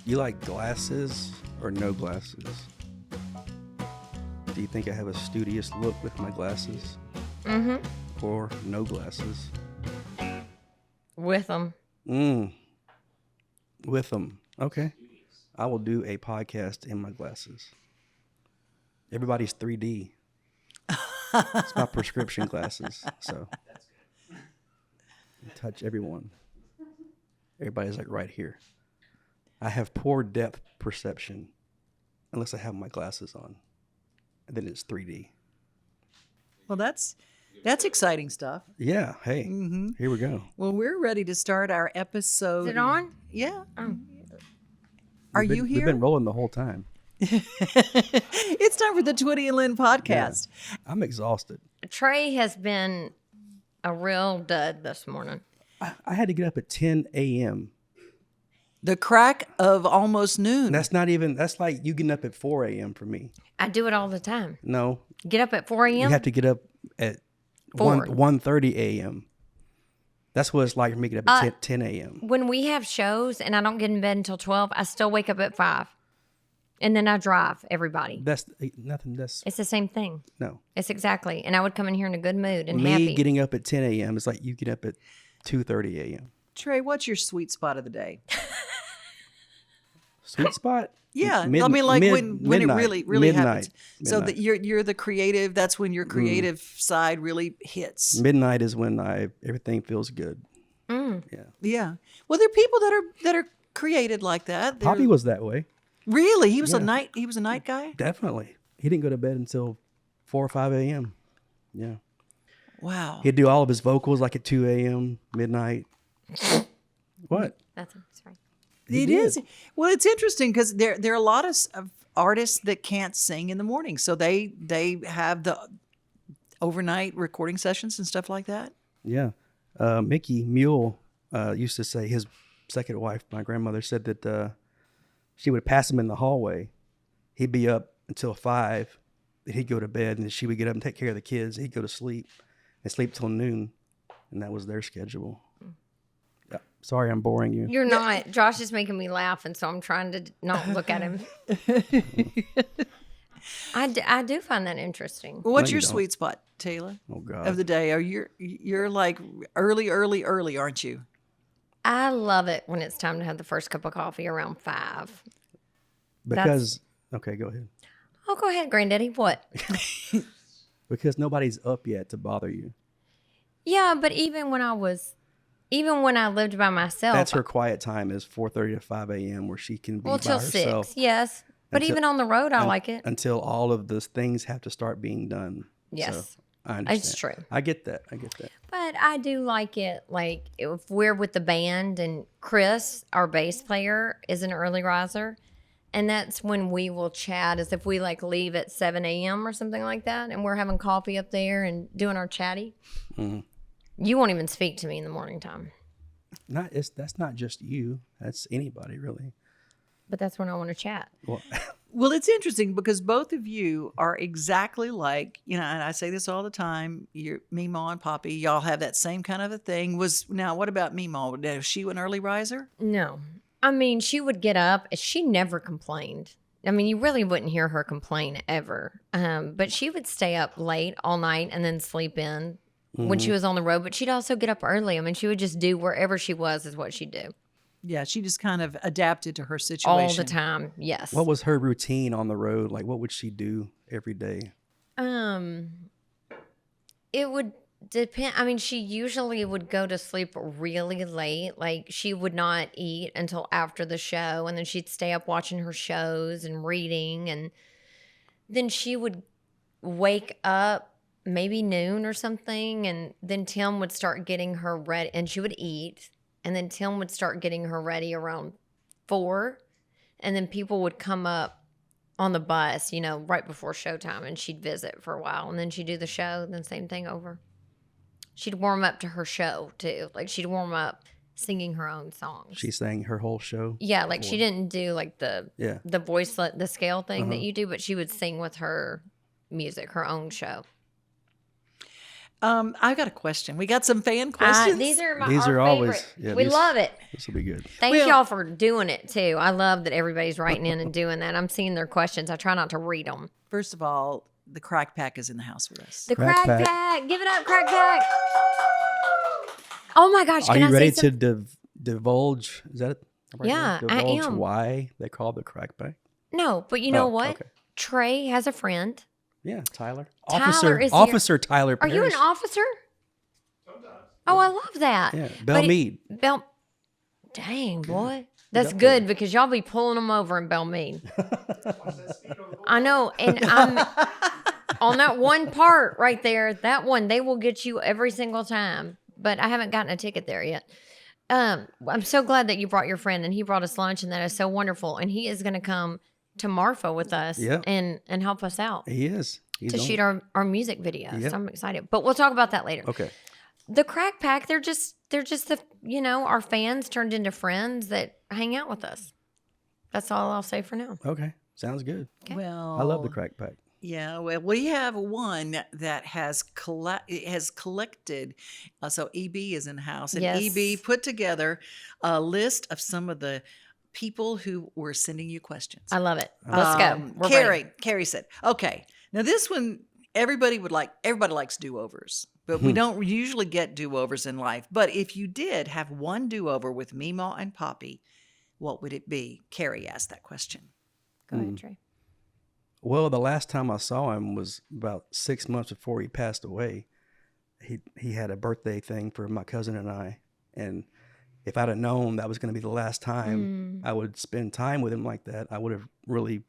You like glasses or no glasses? Do you think I have a studious look with my glasses? Mm-hmm. Or no glasses? With them. With them. Okay. I will do a podcast in my glasses. Everybody's 3D. It's my prescription glasses. So I touch everyone. Everybody's like right here. I have poor depth perception unless I have my glasses on. And then it's 3D. Well, that's exciting stuff. Yeah. Hey, Here we go. Well, we're ready to start our episode. Is it on? Yeah. We've You here? We've been rolling the whole time. It's time for the Twitty and Lynn Podcast. Yeah. I'm exhausted. Tre has been a real dud this morning. I had to get up at 10 a.m. The crack of almost noon. That's like you getting up at 4 a.m. for me. I do it all the time. No. Get up at 4 a.m.? You have to get up at 1:30 a.m. That's what it's like for me to get up at 10 a.m. When we have shows and I don't get in bed until 12, I still wake up at 5. And then I drive everybody. That's nothing. It's the same thing. No. It's exactly. And I would come in here in a good mood and me happy. Getting up at 10 a.m. is like you get up at 2:30 a.m. Tre, what's your sweet spot of the day? Sweet spot? Yeah, I mean, like when it really midnight, happens. So that you're the creative. That's when your creative side really hits. Midnight is when everything feels good. Yeah. Well, there are people that are created like that. Poppy was that way. Really? He was a night guy? Definitely. He didn't go to bed until 4 or 5 a.m. Yeah. Wow. He'd do all of his vocals like at 2 a.m. midnight. What? That's right. It is. Well, it's interesting because there are a lot of artists that can't sing in the morning, so they have the overnight recording sessions and stuff like that. Yeah. Mickey Mule used to say, his second wife, my grandmother, said that she would pass him in the hallway. He'd be up until 5. Then he'd go to bed, and then she would get up and take care of the kids. He'd go to sleep and sleep till noon, and that was their schedule. Yeah. Sorry, I'm boring you. You're not. Josh is making me laugh, and so I'm trying to not look at him. I do find that interesting. Well, what's your sweet spot, Tayla? Oh, God. Of the day? You're like early, aren't you? I love it when it's time to have the first cup of coffee around 5. Because, okay, go ahead. Oh, go ahead, Granddaddy. What? Because nobody's up yet to bother you. Yeah, but even when I lived by myself. That's her quiet time is 4:30 to 5 a.m. where she can be by till herself. 6, yes. But even on the road, I like it. Until all of those things have to start being done. Yes. So, I understand. It's true. I get that. But I do like it, like, if we're with the band and Chris, our bass player, is an early riser. And that's when we will chat, as if we, like, leave at 7 a.m. or something like that. And we're having coffee up there and doing our chatty. Mm-hmm. You won't even speak to me in the morning time. That's not just you. That's anybody, really. But that's when I want to chat. Well, it's interesting because both of you are exactly like, and I say this all the time, Meemaw and Poppy, y'all have that same kind of a thing. Now, what about Meemaw? Was she an early riser? No. I mean, she would get up. She never complained. I mean, you really wouldn't hear her complain ever. But she would stay up late all night and then sleep in when she was on the road. But she'd also get up early. I mean, she would just do wherever she was is what she'd do. Yeah, she just kind of adapted to her situation. All the time, yes. What was her routine on the road? Like, what would she do every day? It would depend. I mean, she usually would go to sleep really late. Like, she would not eat until after the show, and then she'd stay up watching her shows and reading, and then she would wake up maybe noon or something, and then Tim would start getting her ready, and she would eat. And then Tim would start getting her ready around 4. And then people would come up on the bus, right before showtime. And she'd visit for a while. And then she'd do the show. And then same thing over. She'd warm up to her show, too. Like, she'd warm up singing her own songs. She sang her whole show? Yeah, like she didn't do, like, the voicelet, the scale thing that you do. But she would sing with her music, her own show. I've got a question. We got some fan questions. These are These our are always- favorite. yeah, we these- love it. This will be good. Thank Well- y'all for doing it too. I love that everybody's writing in and doing that. I'm seeing their questions. I try not to read them. First of all, the Crack Pack is in the house with us. The Crack Crack Pack. Pack. Give it up, Crack Pack. Oh my gosh. Are Can you I ready say to divulge? Is that it? Yeah, I divulge am. why they call the Crack Pack? No, but you know Oh, what? okay. Trey has a friend. Yeah, Tyler. Tyler is Officer Tyler Are Parrish. you an officer? Oh, I love that. Yeah, But Bell Mead. Dang, boy. That's Bell good because y'all be pulling them over in Belmead. I know. And I'm on that one part right there, that one, they will get you every single time. But I haven't gotten a ticket there yet. I'm so glad that you brought your friend and he brought us lunch, and that is so wonderful. And he is going to come to Marfa with us Yep. and help us out He is. He's to on- shoot our music videos. Yep. I'm excited. But we'll talk about that later. Okay. The Crack Pack, they're just the, our fans turned into friends that hang out with us. That's all I'll say for now. Okay. Sounds good. Okay. Well, I love the Crack Pack. Yeah, well, we have one that has collected. So EB is in the house, and Yes. EB put together a list of some of the people who were sending you questions. I love it. Let's go. We're ready. Carrie said, "Okay, now this one everybody likes do-overs, but we don't usually get do-overs in life. But if you did have one do-over with Meemaw and Poppy, what would it be?" Carrie asked that question. Go ahead, Trey. Well, the last time I saw him was about 6 months before he passed away. He had a birthday thing for my cousin and I, and if I'd have known that was going to be the last time I would spend time with him like that, I would have really,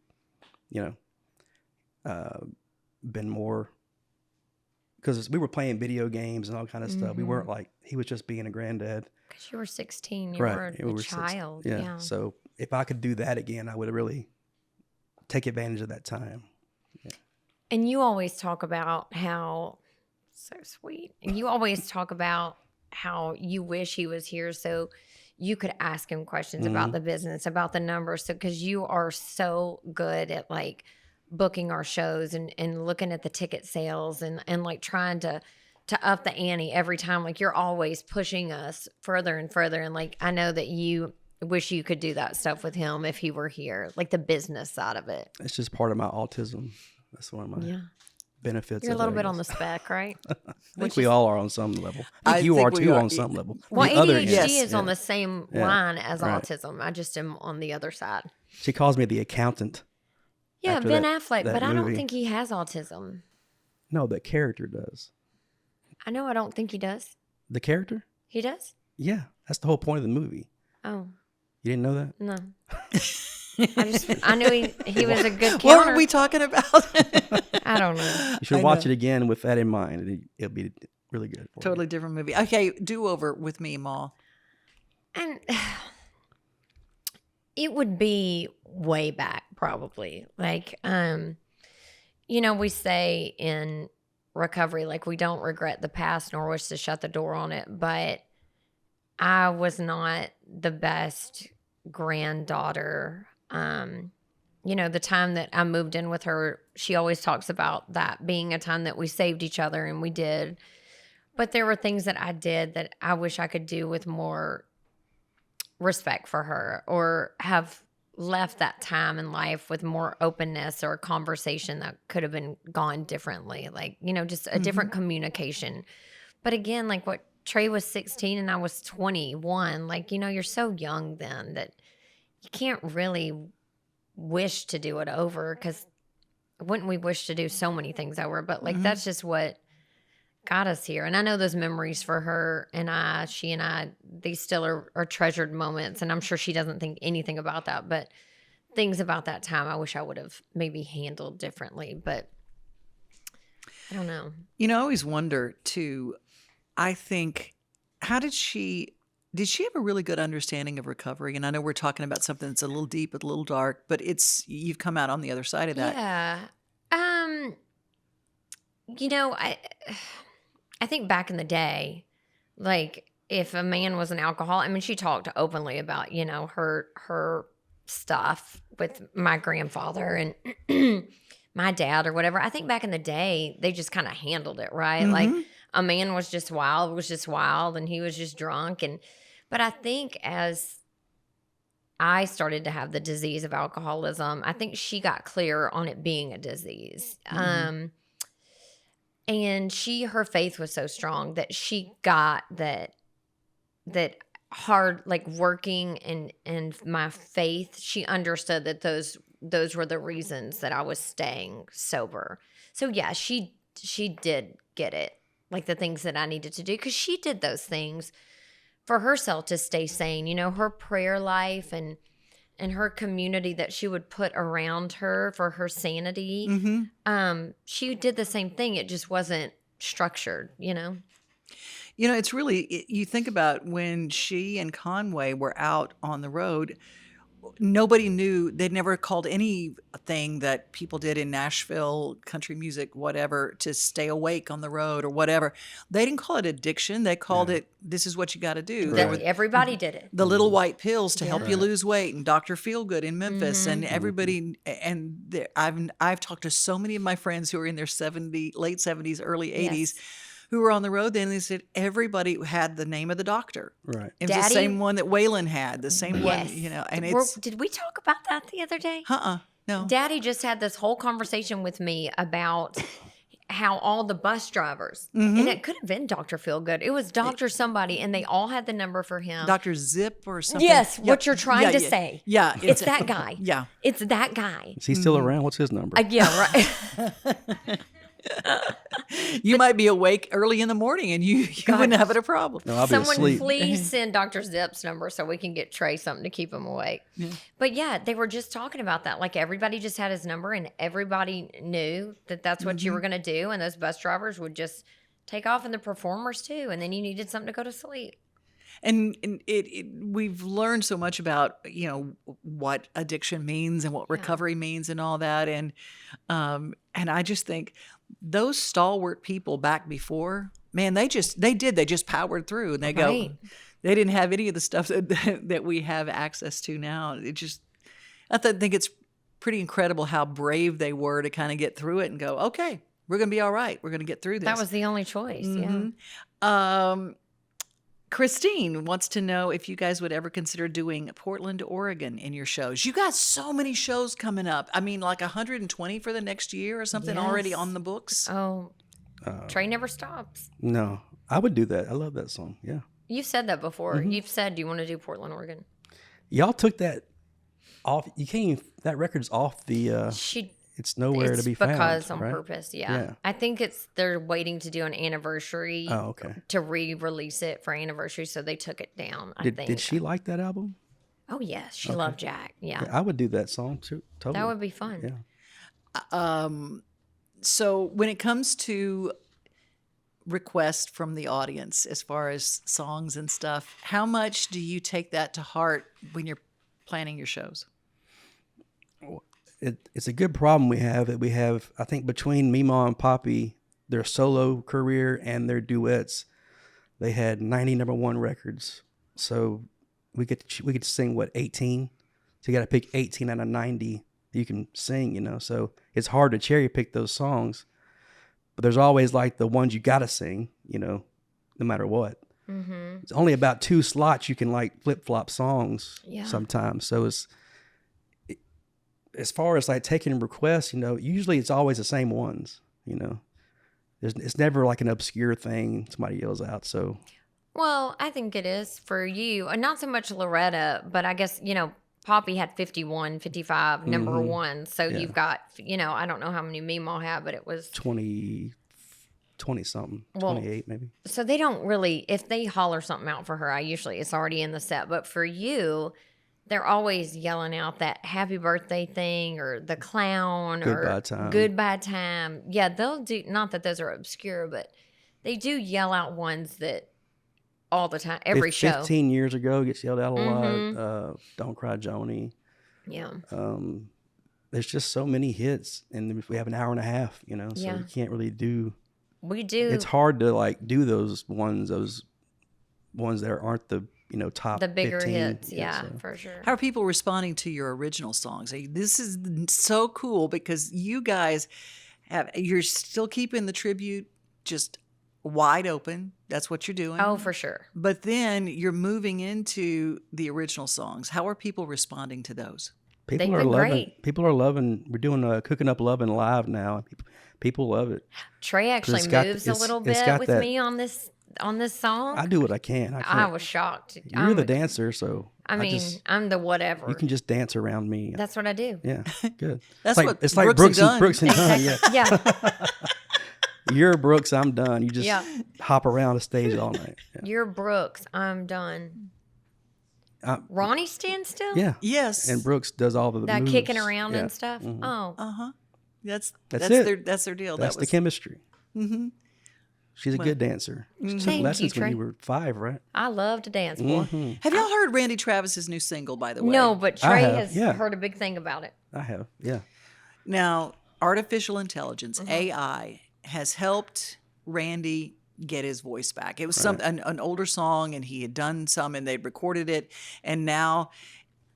been more, because we were playing video games and all kind of stuff. We weren't like, he was just being a granddad. Because you were 16. You Right. were a child. Yeah. Yeah. So if I could do that again, I would really take advantage of that time. And you always talk about how, so sweet. And you always talk about how you wish he was here so you could ask him questions about the business, about the numbers. So, because you are so good at like booking our shows and looking at the ticket sales and like trying to up the ante every time. Like you're always pushing us further and further. And like, I know that you wish you could do that stuff with him if he were here, like the business side of it. It's just part of my autism. That's one of my benefits. You're a of little it, bit I on the guess. spec, right? I think we all are on some level. I think you think are we too are. on some level. Well, The other ADHD end. Yes. is on the same Yeah. line as Right. autism. I just am on the other side. She calls me the accountant. Yeah, After Ben that- Affleck, that but I don't movie. think he has autism. No, the character does. I know I don't think he does. The character? He does? Yeah, that's the whole point of the movie. Oh, You didn't know that? no. I knew he was a good What counter. were we talking about? I don't know. You should I watch know. it again with that in mind. It'll be really good. For Totally different movie. Okay, do-over with Meemaw. And it would be way back probably. Like, we say in recovery, like we don't regret the past nor wish to shut the door on it, but I was not the best granddaughter. The time that I moved in with her, she always talks about that being a time that we saved each other, and we did. But there were things that I did that I wish I could do with more respect for her, or have left that time in life with more openness or a conversation that could have been gone differently. Like, just a different communication. But again, like what Trey was 16 and I was 21, like, you're so young then that you can't really wish to do it over, because wouldn't we wish to do so many things over? But like, that's just what got us here. And I know those memories for her and she and I, these still are treasured moments. And I'm sure she doesn't think anything about that, but things about that time I wish I would have maybe handled differently. But I don't know. I always wonder too, I think, did she have a really good understanding of recovery? And I know we're talking about something that's a little deep, a little dark, but you've come out on the other side of that. Yeah. I think back in the day, like if a man was an alcoholic, she talked openly about, her stuff with my grandfather and my dad or whatever. I think back in the day, they just kind of handled it, right? Like, a man was just wild, and he was just drunk. But I think as I started to have the disease of alcoholism, I think she got clear on it being a disease. And her faith was so strong that she got that hard, like working and my faith, she understood that those were the reasons that I was staying sober. So yeah, she did get it, like the things that I needed to do, because she did those things for herself to stay sane. You know, her prayer life and her community that she would put around her for her sanity. She did the same thing. It just wasn't structured, you know? You know, it's really, you think about when she and Conway were out on the road, nobody knew, they'd never called anything that people did in Nashville, country music, whatever, to stay awake on the road or whatever. They didn't call it addiction. They called it, this is what you got to do. Everybody did it. The little white pills to help you lose weight, and Dr. Feelgood in Memphis, and everybody. And I've talked to so many of my friends who are in their late 70s, early 80s. Who were on the road then, they said everybody had the name of the doctor. Right. It was the same one that Waylon had, the same one, you know. And did we talk about that the other day? No. Daddy just had this whole conversation with me about how all the bus drivers, and it could have been Dr. Feelgood. It was Dr. somebody, and they all had the number for him. Dr. Zip or something. Yes, what you're trying to say. Yeah. It's that guy. Yeah. It's that guy. Is he still around? What's his number? Yeah, right. You might be awake early in the morning and you wouldn't have it a problem. No, I'll be Someone asleep. please send Dr. Zip's number so we can get Tre something to keep him awake. Yeah. But yeah, they were just talking about that. Like everybody just had his number and everybody knew that that's what you were going to do. And those bus drivers would just take off, and the performers too. And then you needed something to go to sleep. And we've learned so much about, you know, what addiction means and what recovery means and all that. And I just think those stalwart people back before, man, they just powered through, and they they didn't have any of the stuff that we have access to now. I think it's pretty incredible how brave they were to kind of get through it and go, okay, we're going to be all right. We're going to get through this. That was the only choice. Yeah. Christine wants to know if you guys would ever consider doing Portland, Oregon in your shows. You got so many shows coming up. I mean, like 120 for the next year or something already on the books. Oh, Tre never stops. No, I would do that. I love that song. Yeah. You've said that before. You've said you want to do Portland, Oregon. Y'all took that off. You can't even, that record's off the, it's nowhere to be found. Because on right? purpose, yeah. I think they're waiting to do an anniversary to re-release it for anniversary, so they took it down, I think. Did she like that album? Oh, yes. She loved Jack, yeah. I would do that song, too. Totally. That would be fun. Yeah. So when it comes to requests from the audience as far as songs and stuff, how much do you take that to heart when you're planning your shows? It's a good problem we have. I think between Meemaw and Poppy, their solo career and their duets, they had 90 number one records. So we could sing 18. So you got to pick 18 out of 90 that you can sing, you know. So it's hard to cherry pick those songs, but there's always like the ones you got to sing, you know, no matter what. Mm-hmm. It's only about 2 slots you can like flip flop songs sometimes. So as far as like taking requests, you know, usually it's always the same ones, you know. It's never like an obscure thing somebody yells out. So, well, I think it is for you, and not so much Loretta, but I guess, you know, Poppy had 51, 55 number one. So you've got, you know, I don't know how many Meemaw had, but it was 20 something, 28 maybe. So they don't really, if they holler something out for her, it's already in the set. But for you, they're always yelling out that happy birthday thing or the clown or goodbye time. Yeah, they'll do, not that those are obscure, but they do yell out ones that all the time, every show. 15 years ago gets yelled out a lot. Don't Cry Joni. Yeah. There's just so many hits, and we have an hour and a half, you know, so you can't really do. We do. It's hard to like do those ones that aren't the, you know, top, the bigger 15, hits, for sure. How are people responding to your original songs? This is so cool because you guys you're still keeping the tribute just wide open. That's what you're doing. Oh, for sure. But then you're moving into the original songs. How are people responding to those? People They've are been loving. great. People are loving. We're doing Cooking Up Lovin' live now. People love it. Trey actually moves a little bit with me on this song. I do what I can. I was shocked. You're the dancer, so I'm the whatever. You can just dance around me. That's what I do. Yeah, good. That's it's like Brooks and Dunn. Yeah. Yeah. You're Brooks. I'm done. You just hop around the stage all night. Yeah. You're Brooks. I'm done. Ronnie stands still? Yeah. Yes. And Brooks does all the that moves. kicking around and Yeah. stuff. Mhm. Oh. Uh-huh. That's it. That's their deal. That's the chemistry. Mm-hmm. She's a good dancer. She took Thank lessons you, when Trey. you were 5, right? I love to dance, boy. Mhm. Have y'all heard Randy Travis's new single, by the way? No, but I Trey have, has yeah. heard a big thing about it. I have. Yeah. Now, artificial intelligence, AI, has helped Randy get his voice back. It was an older song, and he had done some, and they'd recorded it, and now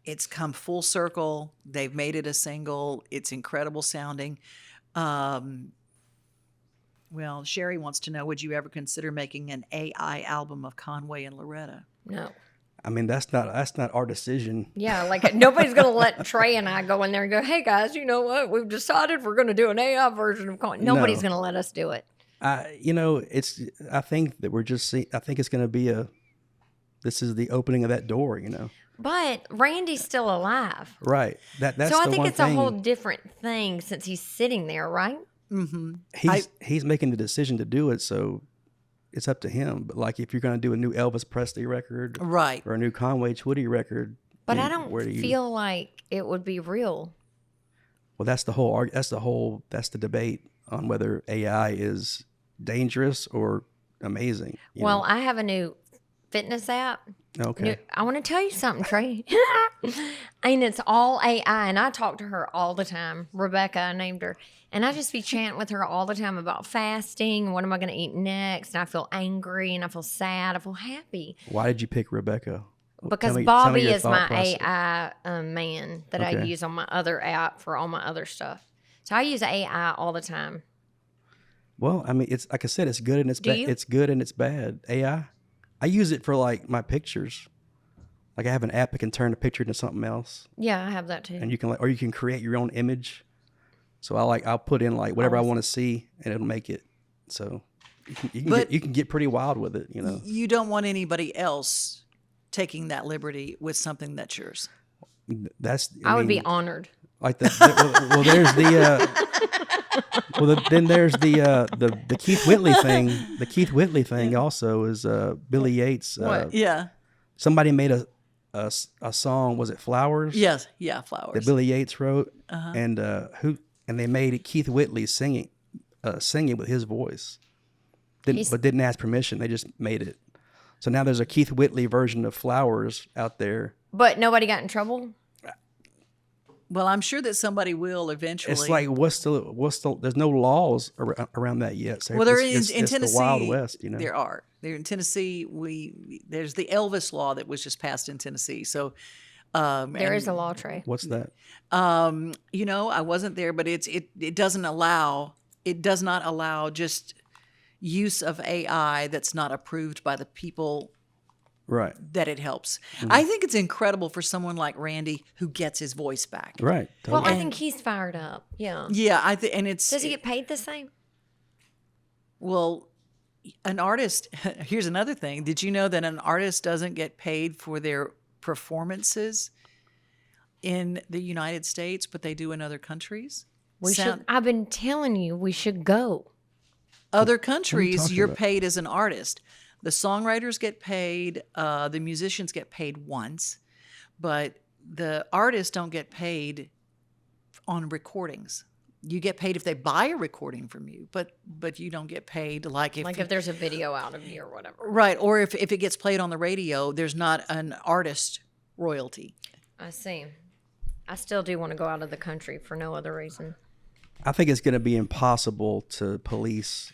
it's come full circle. They've made it a single. It's incredible sounding. Well, Sherry wants to know, would you ever consider making an AI album of Conway and Loretta? No. I mean, that's not our decision. Yeah, like nobody's going to let Trey and I go in there and go, hey, guys, you know what? We've decided we're going to do an AI version of Conway. Nobody's going to let us do it. I think that we're just I think it's going to be this is the opening of that door, But Randy's still alive. Right. That's so I the think one it's thing. a whole different thing since he's sitting there, right? Mm-hmm. He's making the decision to do it, so it's up to him. But like if you're going to do a new Elvis Presley record, Right, or a new Conway Twitty record, But then I don't where do you, feel like it would be real. Well, that's the debate on whether AI is dangerous or amazing. Well, I have a new fitness app. Okay. I want to tell you something, Trey. And it's all AI. And I talk to her all the time. Rebecca, I named her. And I just be chanting with her all the time about fasting. What am I going to eat next? And I feel angry and I feel sad. I feel happy. Why did you pick Rebecca? Because Tell me Bobby your is my thought process. AI man that I Okay. use on my other app for all my other stuff. So I use AI all the time. Well, I mean, it's like I said, it's good and it's Do bad. you? It's good and it's bad. AI. I use it for like my pictures. Like I have an app that can turn a picture into something else, Yeah, I have that too. and you can create your own image. So I'll put in like whatever I want to see, and it'll make it. So you can get pretty wild with it, You don't want anybody else taking that liberty with something that's yours. I would be honored. like the well, there's then there's the Keith Whitley thing. The Keith Whitley thing also is Billy Yates. What? Yeah. Somebody made a song. Was it Flowers? Yes. Yeah. Flowers. That Billy Yates wrote, and they made it Keith Whitley singing with his voice. But didn't ask permission. They just made it. So now there's a Keith Whitley version of Flowers out there. But nobody got in trouble? Well, I'm sure that somebody will eventually. It's like what's the there's no laws around that yet. So Well, there it's is in Tennessee. the Wild West, There are. There in Tennessee, there's the Elvis law that was just passed in Tennessee. So There is a law, Trey. What's that? I wasn't there, but it does not allow just use of AI that's not approved by the people Right. that it helps. I think it's incredible for someone like Randy who gets his voice back. Right. Well, Totally. I think he's fired up. Yeah. Yeah, and it's Does he get paid the same? well, an artist. Here's another thing. Did you know that an artist doesn't get paid for their performances in the United States, but they do in other countries? I've been telling you we should go. Other countries, talking you're about? paid as an artist. The songwriters get paid. The musicians get paid once, but the artists don't get paid on recordings. You get paid if they buy a recording from you, but you don't get paid if There's a video out of you or whatever. right, or if it gets played on the radio, there's not an artist royalty. I see. I still do want to go out of the country for no other reason. I think it's going to be impossible to police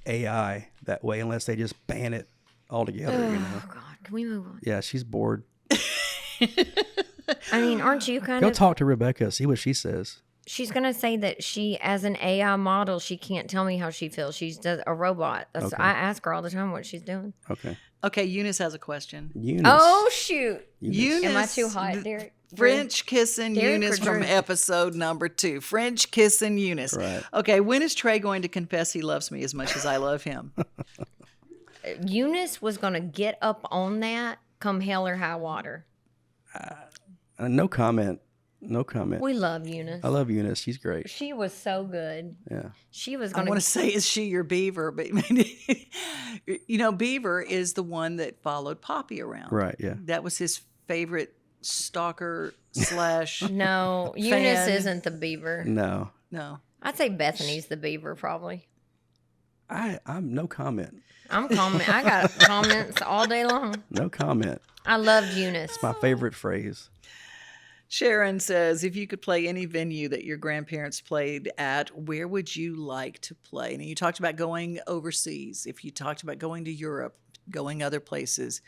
AI that way unless they just ban it altogether. Oh, God. Can we move on? Yeah, she's bored. I mean, aren't you kind Go of... talk to Rebecca, see what she says. She's going to say that she, as an AI model, she can't tell me how she feels. She's a robot. That's Okay. I ask her all the time what she's doing. Okay. Okay, Eunice has a question. Eunice. Oh, shoot. Eunice, Am I too hot, Derek? French kissing Derek Eunice or from Drew? episode number 2. French kissing Eunice. Right. Okay, when is Tre going to confess he loves me as much as I love him? Eunice was going to get up on that come hell or high water. No comment. No comment. We love Eunice. I love Eunice. She's great. She was so good. Yeah. She was I going want to say, is she your beaver? But Beaver is the one that followed Poppy around. Right. Yeah. That was his favorite stalker slash. No, Eunice Fan. isn't the beaver. No. No. I'd say Bethany's the beaver, probably. I'm no comment. I got comments all day long. No comment. I loved Eunice. It's my favorite phrase. Sharon says, if you could play any venue that your grandparents played at, where would you like to play? And you talked about going overseas. If you talked about going to Europe, going other places,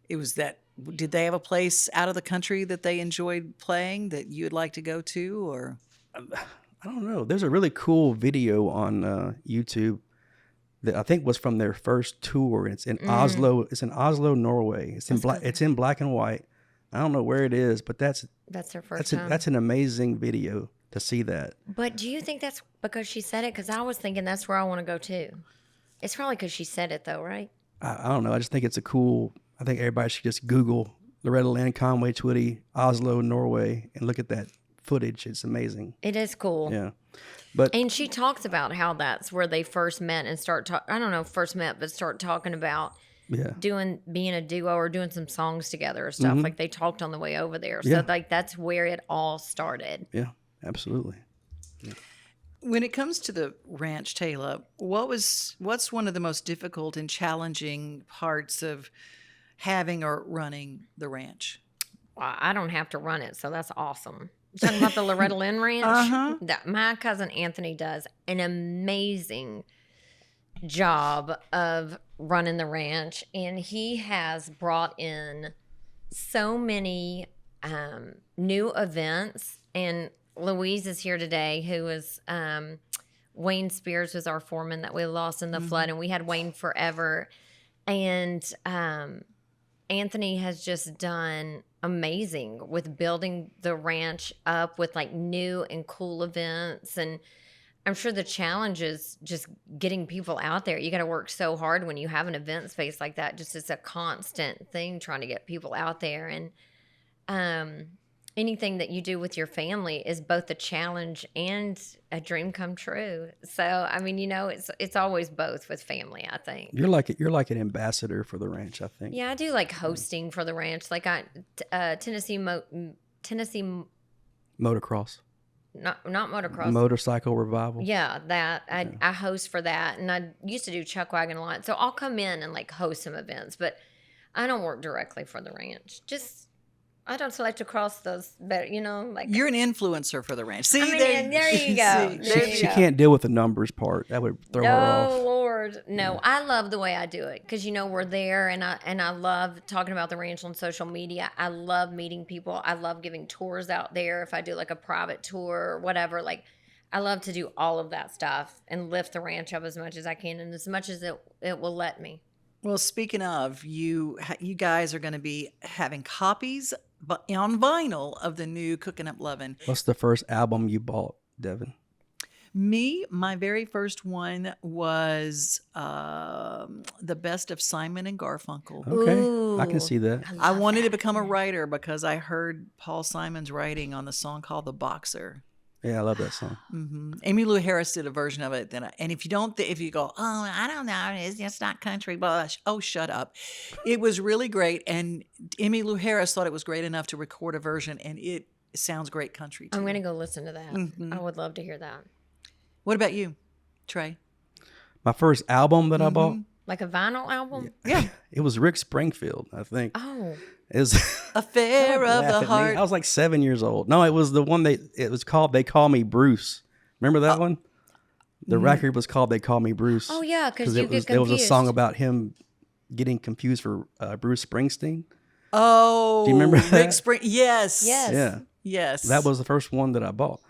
it was that. Did they have a place out of the country that they enjoyed playing that you would like to go to? Or I don't know. There's a really cool video on YouTube that I think was from their first tour. It's in Oslo. It's in Oslo, Norway. It's in black. It's in black and white. I don't know where it is, but that's her first time. that's an amazing video to see that. But do you think that's because she said it? Because I was thinking that's where I want to go too. It's probably because she said it though, right? I don't know. I just think it's a cool. I think everybody should just Google Loretta Lynn, Conway Twitty, Oslo, Norway, and look at that footage. It's amazing. It is cool. Yeah, but And she talks about how that's where they first met and I don't know if first met, but start talking about yeah, being a duo or doing some songs together or stuff. Like they talked on the way over there. So Yeah. like that's where it all started. yeah, absolutely. when it comes to the ranch, Tayla, what's one of the most difficult and challenging parts of having or running the ranch? Well, I don't have to run it, so that's awesome. You're talking about the Loretta Lynn Ranch? Uh-huh. My cousin Anthony does an amazing job of running the ranch, and he has brought in so many new events. And Louise is here today, who is Wayne Spears was our foreman that we lost in the flood, and we had Wayne forever. And Anthony has just done amazing with building the ranch up with like new and cool events. And I'm sure the challenge is just getting people out there. You got to work so hard when you have an event space like that. Just it's a constant thing trying to get people out there. And anything that you do with your family is both a challenge and a dream come true. So, I mean, it's always both with family, I think. You're like an ambassador for the ranch, I think. Yeah, I do like hosting for the ranch. Like Tennessee Motocross. not motocross. Motorcycle revival. Yeah, that I host for that, and I used to do Chuck Wagon a lot. So I'll come in and like host some events, but I don't work directly for the ranch. Just I don't like to cross those, but like You're an influencer for the ranch. See, I mean, there you go. see, There you She go. can't deal with the numbers part. That would throw her No, off. Lord, no. I love the way I do it because we're there, and I love talking about the ranch on social media. I love meeting people. I love giving tours out there. If I do like a private tour or whatever, like I love to do all of that stuff and lift the ranch up as much as I can and as much as it will let me. Well, speaking of, you guys are going to be having copies on vinyl of the new Cookin' Up Lovin'. What's the first album you bought, Devon? Me, my very first one was the best of Simon and Garfunkel. Okay, I can Ooh, see that. I love wanted to that. become a writer because I heard Paul Simon's writing on the song called "The Boxer." Yeah, I love that song. Amy Lou Harris did a version of it. And if you go, oh, I don't know, it's just not country, blah, oh, shut up. It was really great. And Amy Lou Harris thought it was great enough to record a version, and it sounds great country too. I'm gonna go listen to that. I would love to hear that. What about you, Tre? My first album that I bought, Like a vinyl album? Yeah. it was Rick Springfield, I think. Oh, It was Affair of Laugh the at me. Heart. I was like 7 years old. No, it was the one it was called They Call Me Bruce. Remember that one? The record was called They Call Me Bruce. oh yeah, because you get confused. There was a song about him getting confused for Bruce Springsteen. Oh. Do you remember Rick that? Yes. Yes. Yeah. Yes. That was the first one that I bought.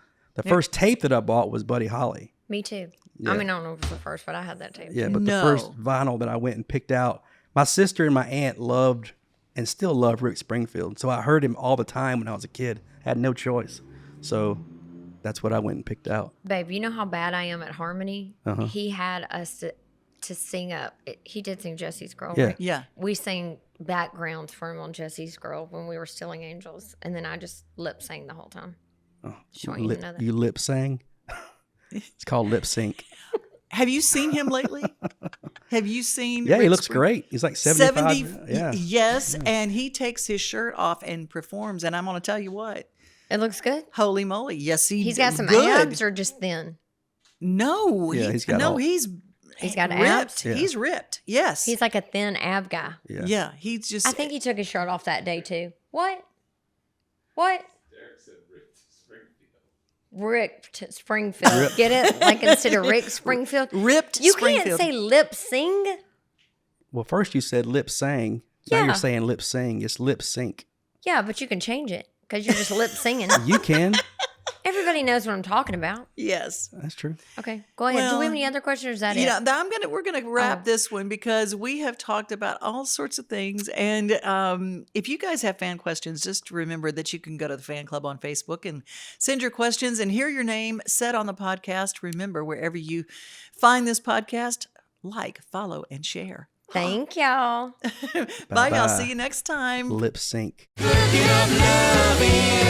The first tape that I bought was Buddy Holly. Me too. Yeah. I mean, I don't know if it was the first, but I had that tape. Yeah, too. but the first vinyl that I went and picked out, my sister and my aunt loved and still love Rick Springfield. So I heard him all the time when I was a kid. I had no choice. So that's what I went and picked out. Babe, you know how bad I am at harmony? Uh-huh. He had us to sing up. He did sing Jesse's Girl. Yeah. Right? Yeah. We sang backgrounds for him on Jesse's Girl when we were Stealing Angels. And then I just lip sang the whole time. Oh, Just want you to know that. you lip sang? It's called lip sync. Have you seen him lately? Have you seen? Yeah, he Rick looks Spring- great. He's like 75. Yeah. Yes, and he takes his shirt off and performs. And I'm going to tell you what. It looks good. Holy moly! Yes, He's got some good. abs or just thin. No, Yeah, he's got all- he's got ripped. abs? Yeah. He's ripped. Yes, He's like a thin ab guy. Yeah. yeah. He's just. I think he took his shirt off that day too. What? What? Ripped Springfield. Ripped. Get it? Like instead of Rick Springfield. ripped. You Springfield. can't say lip sing. Well, first you said lip sang. Now Yeah. you're saying lip sing. It's lip sync. Yeah, but you can change it because you're just lip singing. You can. Everybody knows what I'm talking about. Yes. That's true. Okay, go ahead. Do we Well, have any other questions or is that it? Yeah, we're gonna wrap this one because we have talked about all sorts of things. And if you guys have fan questions, just remember that you can go to the fan club on Facebook and send your questions and hear your name said on the podcast. Remember, wherever you find this podcast, like, follow, and share. Thank y'all. Bye, y'all. Bye-bye. See you next time. Lip sync. Good loving.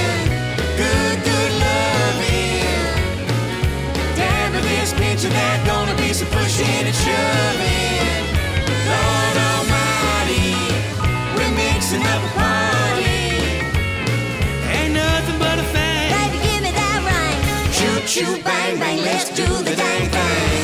Down to this picture that gonna be some pushing and shoving. Lord Almighty, we're mixing up a party. Ain't nothing but a thing. Baby, give me that right. Choo choo bang bang, let's do the dang thing.